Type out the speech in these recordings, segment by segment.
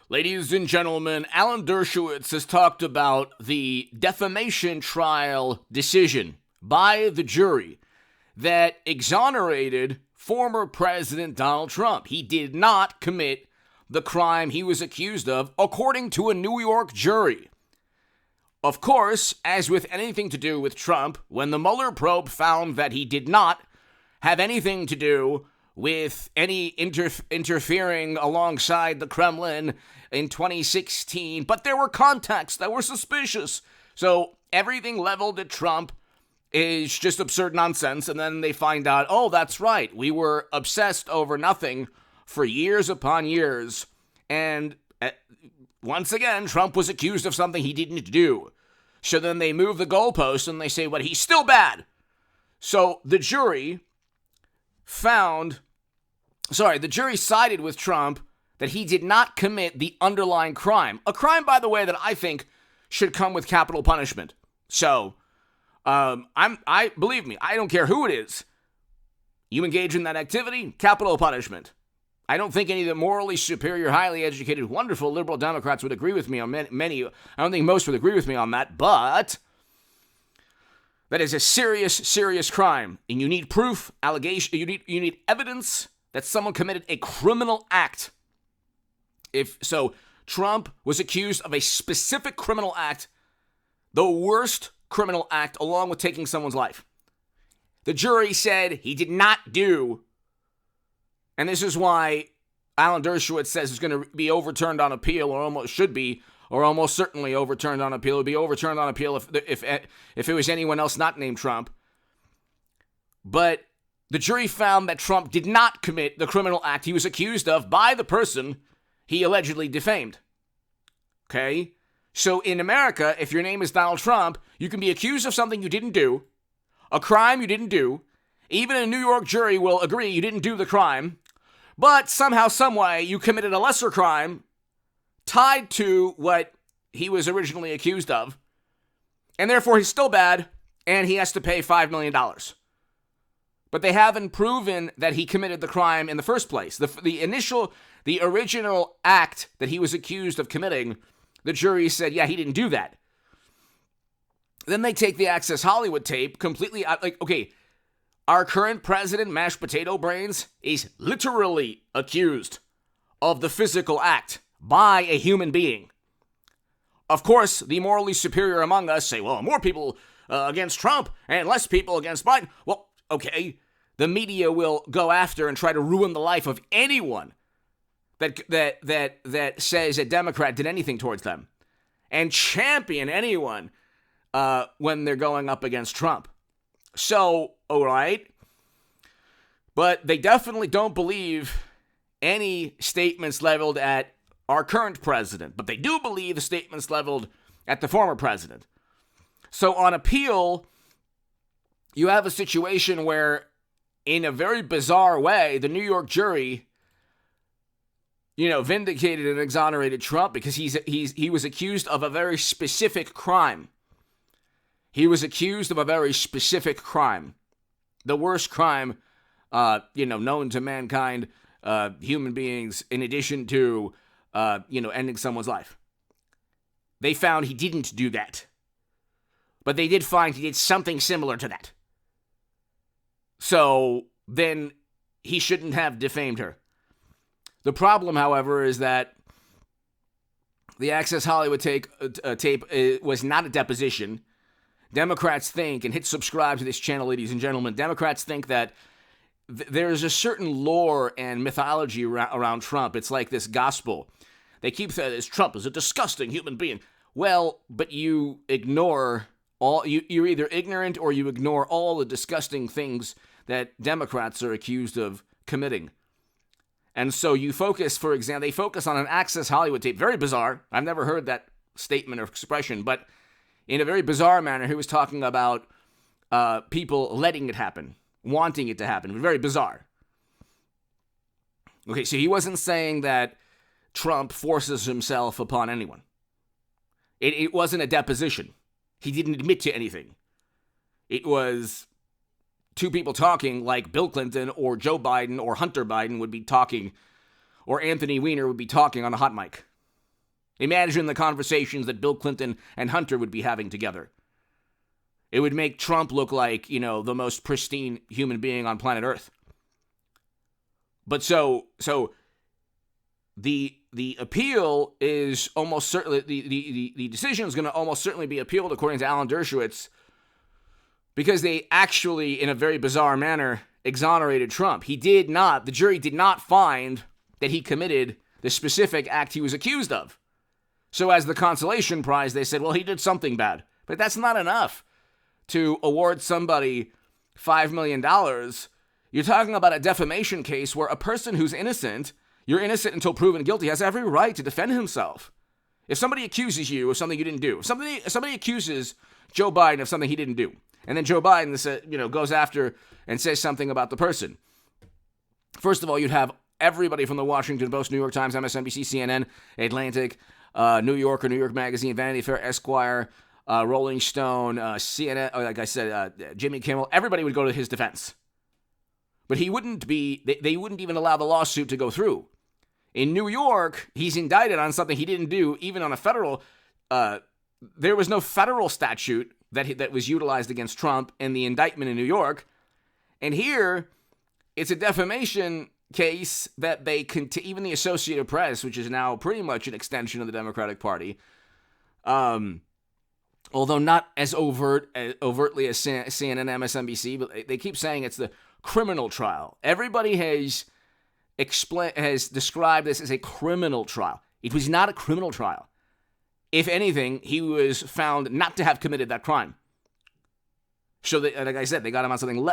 Ladies and gentlemen, Alan Dershowitz has talked about the defamation trial decision by the jury that exonerated former President Donald Trump. He did not commit the crime he was accused of, according to a New York jury. Of course, as with anything to do with Trump, when the Mueller probe found that he did not have anything to do with any interfering alongside the Kremlin in 2016, but there were contacts that were suspicious. So everything leveled at Trump is just absurd nonsense, and then they find out, oh, that's right, we were obsessed over nothing for years upon years, and once again, Trump was accused of something he didn't do. So then they move the goalpost, and they say, but he's still bad. So the jury sided with Trump that he did not commit the underlying crime. A crime, by the way, that I think should come with capital punishment. So, believe me, I don't care who it is. You engage in that activity, capital punishment. I don't think any of the morally superior, highly educated, wonderful liberal Democrats would agree with me on many. I don't think most would agree with me on that, but that is a serious, serious crime. And you need proof, allegation, you need evidence that someone committed a criminal act. If so, Trump was accused of a specific criminal act, the worst criminal act, along with taking someone's life. The jury said he did not do, and this is why Alan Dershowitz says it's going to be overturned on appeal, or almost should be, or almost certainly overturned on appeal. It would be overturned on appeal if it was anyone else not named Trump. But the jury found that Trump did not commit the criminal act he was accused of by the person he allegedly defamed. Okay? So in America, if your name is Donald Trump, you can be accused of something you didn't do, a crime you didn't do. Even a New York jury will agree you didn't do the crime, but somehow, someway, you committed a lesser crime tied to what he was originally accused of, and therefore he's still bad, and he has to pay $5 million. But they haven't proven that he committed the crime in the first place. The original act that he was accused of committing, the jury said, yeah, he didn't do that. Then they take the Access Hollywood tape completely out, like, okay, our current president, Mashed Potato Brains, is literally accused of the physical act by a human being. Of course, the morally superior among us say, well, more people against Trump and less people against Biden. Well, okay, the media will go after and try to ruin the life of anyone that says a Democrat did anything towards them, and champion anyone when they're going up against Trump. So, all right, but they definitely don't believe any statements leveled at our current president, but they do believe the statements leveled at the former president. So on appeal, you have a situation where, in a very bizarre way, the New York jury, vindicated and exonerated Trump because he was accused of a very specific crime. He was accused of a very specific crime. The worst crime, known to mankind, human beings, in addition to, ending someone's life. They found he didn't do that. But they did find he did something similar to that. So then he shouldn't have defamed her. The problem, however, is that the Access Hollywood tape was not a deposition. Democrats think, and hit subscribe to this channel, ladies and gentlemen, Democrats think that there's a certain lore and mythology around Trump. It's like this gospel. They keep saying this, Trump is a disgusting human being. Well, but you ignore you're either ignorant or you ignore all the disgusting things that Democrats are accused of committing. And so you focus, for example, they focus on an Access Hollywood tape. Very bizarre. I've never heard that statement or expression, but in a very bizarre manner, he was talking about people letting it happen, wanting it to happen. Very bizarre. Okay, so he wasn't saying that Trump forces himself upon anyone. It wasn't a deposition. He didn't admit to anything. It was two people talking like Bill Clinton or Joe Biden or Hunter Biden would be talking, or Anthony Weiner would be talking on a hot mic. Imagine the conversations that Bill Clinton and Hunter would be having together. It would make Trump look like, the most pristine human being on planet Earth. But so the appeal is almost certainly, the decision is going to almost certainly be appealed, according to Alan Dershowitz, because they actually, in a very bizarre manner, exonerated Trump. The jury did not find that he committed the specific act he was accused of. So as the consolation prize, they said, well, he did something bad. But that's not enough to award somebody $5 million. You're talking about a defamation case where a person who's innocent, you're innocent until proven guilty, has every right to defend himself. If somebody accuses you of something you didn't do, if somebody accuses Joe Biden of something he didn't do, and then Joe Biden goes after and says something about the person, first of all, you'd have everybody from the Washington Post, New York Times, MSNBC, CNN, Atlantic, New Yorker, New York Magazine, Vanity Fair, Esquire, Rolling Stone, CNN, like I said, Jimmy Kimmel, everybody would go to his defense. But they wouldn't even allow the lawsuit to go through. In New York, he's indicted on something he didn't do, even on a federal, there was no federal statute that was utilized against Trump in the indictment in New York. And here, it's a defamation case that even the Associated Press, which is now pretty much an extension of the Democratic Party, although not as overtly as CNN, MSNBC, but they keep saying it's the criminal trial. Everybody has described this as a criminal trial. It was not a criminal trial. If anything, he was found not to have committed that crime. So, like I said, they got him on something.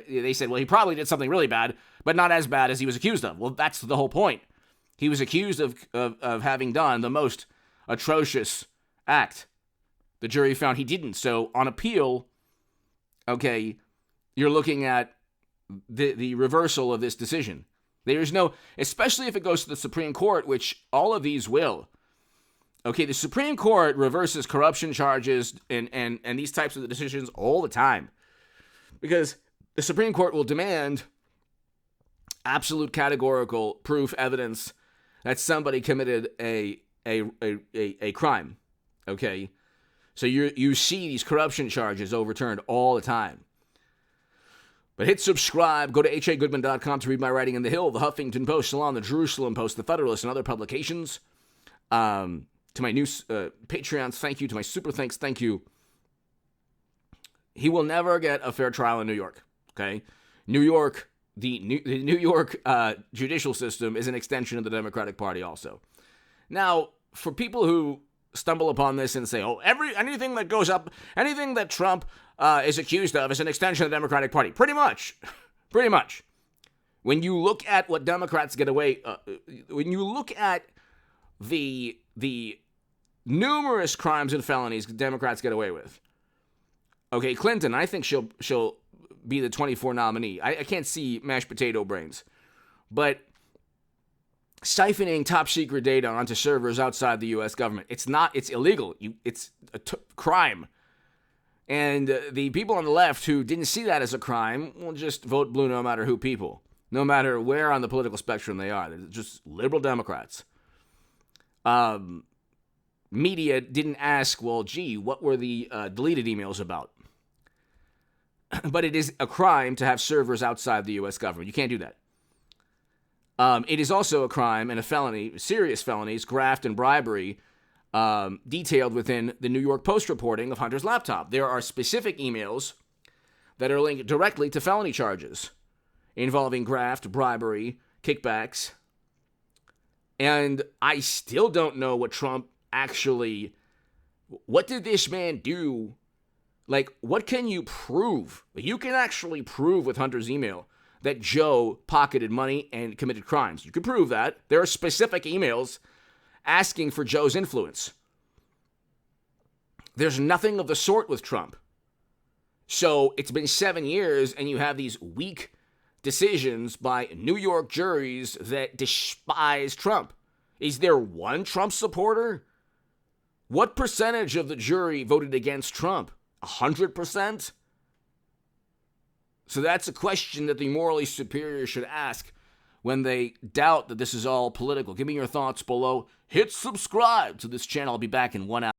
They said, well, he probably did something really bad, but not as bad as he was accused of. Well, that's the whole point. He was accused of having done the most atrocious act. The jury found he didn't. So, on appeal, okay, you're looking at the reversal of this decision. There's no, especially if it goes to the Supreme Court, which all of these will. Okay, the Supreme Court reverses corruption charges and these types of decisions all the time. Because the Supreme Court will demand absolute categorical proof, evidence that somebody committed a crime. Okay? So you see these corruption charges overturned all the time. But hit subscribe. Go to hagoodman.com to read my writing in The Hill, The Huffington Post, Salon, The Jerusalem Post, The Federalist, and other publications. To my new Patreons, thank you. To my super thanks, thank you. He will never get a fair trial in New York. Okay, New York, the New York judicial system is an extension of the Democratic Party. Also, now for people who stumble upon this and say, "Oh, anything that goes up, anything that Trump is accused of is an extension of the Democratic Party," pretty much. When you look at what Democrats get away, when you look at the numerous crimes and felonies Democrats get away with. Okay, Clinton, I think she'll be the 24 nominee. I can't see mashed potato brains. But siphoning top secret data onto servers outside the U.S. government, it's illegal. It's a crime. And the people on the left who didn't see that as a crime will just vote blue no matter who people. No matter where on the political spectrum they are. They're just liberal Democrats. Media didn't ask, well, gee, what were the deleted emails about? But it is a crime to have servers outside the U.S. government. You can't do that. It is also a crime and a felony, serious felonies, graft and bribery, detailed within the New York Post reporting of Hunter's laptop. There are specific emails that are linked directly to felony charges involving graft, bribery, kickbacks. And I still don't know what what did this man do? Like, what can you prove? You can actually prove with Hunter's email that Joe pocketed money and committed crimes. You can prove that. There are specific emails asking for Joe's influence. There's nothing of the sort with Trump. So it's been 7 years and you have these weak decisions by New York juries that despise Trump. Is there one Trump supporter? What percentage of the jury voted against Trump? 100%? So that's a question that the morally superior should ask when they doubt that this is all political. Give me your thoughts below. Hit subscribe to this channel. I'll be back in 1 hour.